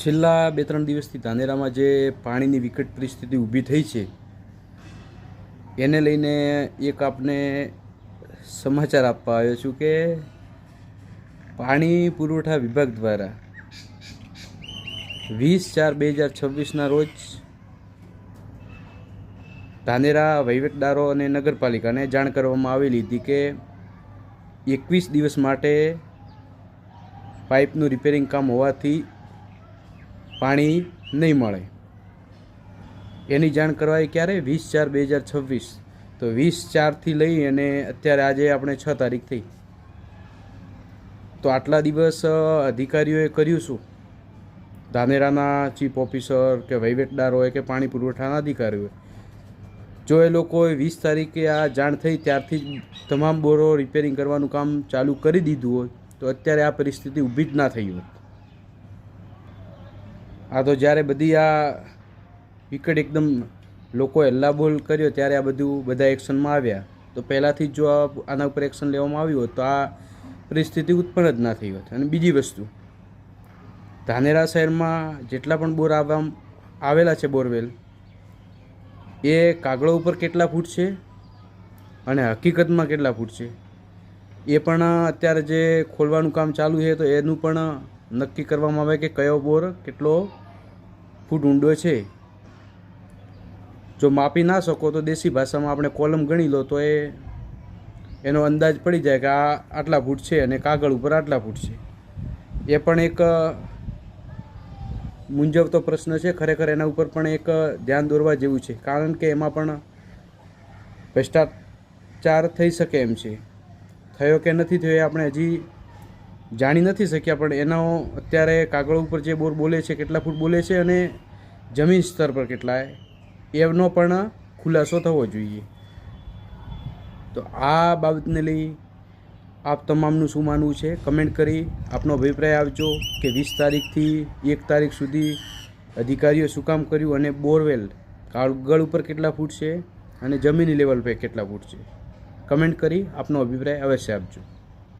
છેલ્લા 2-3 દિવસથી ધાનેરામાં જે પાણીની વિકટ પરિસ્થિતિ ઊભી થઈ છે એને લઈને એક આપને સમાચાર આપવા આવ્યો છું કે પાણી પુરવઠા વિભાગ દ્વારા 20/4/2026ના રોજ ધાનેરા વહીવટદારો અને નગરપાલિકાને જાણ કરવામાં આવેલી હતી કે 21 દિવસ માટે પાઇપનું રિપેરિંગ કામ હોવાથી પાણી નહીં મળે. એની જાણ કરવાય ક્યારે 20/4/2026. તો 20/4થી લઈ અને અત્યારે આજે આપણે 6 તારીખ થઈ. તો આટલા દિવસ અધિકારીઓએ કર્યું શું? ધાનેરાના ચીફ ઓફિસર કે વહીવટદાર હોય કે પાણી પુરવઠાના અધિકારીઓ, જો એ લોકોએ 20 તારીખે આ જાણ થઈ ત્યારથી જ તમામ બોરો રિપેરિંગ કરવાનું કામ ચાલુ કરી દીધું હોય તો અત્યારે આ પરિસ્થિતિ ઊભી જ ના થઈ હોત. આ તો જ્યારે બધી આ વિકટ એકદમ લોકોએ હલ્લાબોલ કર્યો ત્યારે આ બધા એક્શનમાં આવ્યા. તો પહેલાંથી જ જો આના ઉપર એક્શન લેવામાં આવ્યું હોત તો આ પરિસ્થિતિ ઉત્પન્ન જ ના થઈ હોત. અને બીજી વસ્તુ, ધાનેરા શહેરમાં જેટલા પણ બોર આવેલા છે બોરવેલ, એ કાગળો ઉપર કેટલા ફૂટ છે અને હકીકતમાં કેટલા ફૂટ છે એ પણ અત્યારે જે ખોલવાનું કામ ચાલુ છે તો એનું પણ નક્કી કરવામાં આવે કે કયો બોર કેટલો ફૂટ ઊંડો છે. જો માપી ના શકો તો દેશી ભાષામાં આપણે કોલમ ગણી લો તો એનો અંદાજ પડી જાય કે આ આટલા ફૂટ છે અને કાગળ ઉપર આટલા ફૂટ છે. એ પણ એક મૂંઝવતો પ્રશ્ન છે. ખરેખર એના ઉપર પણ એક ધ્યાન દોરવા જેવું છે, કારણ કે એમાં પણ ભ્રષ્ટાચાર થઈ શકે એમ છે. થયો કે નથી થયો એ આપણે હજી જાણી નથી શક્યા, પણ એનો અત્યારે કાગળ ઉપર જે બોર બોલે છે કેટલા ફૂટ બોલે છે અને જમીન સ્તર પર કેટલા એનો પણ ખુલાસો થવો જોઈએ. તો આ બાબતને લઈ આપ તમામનું શું માનવું છે? કમેન્ટ કરી આપનો અભિપ્રાય આપજો કે 20 તારીખથી 1 તારીખ સુધી અધિકારીઓ શું કામ કર્યું અને બોરવેલ કાગળ ઉપર કેટલા ફૂટ છે અને જમીની લેવલ પર કેટલા ફૂટ છે. કમેન્ટ કરી આપનો અભિપ્રાય અવશ્ય આપજો.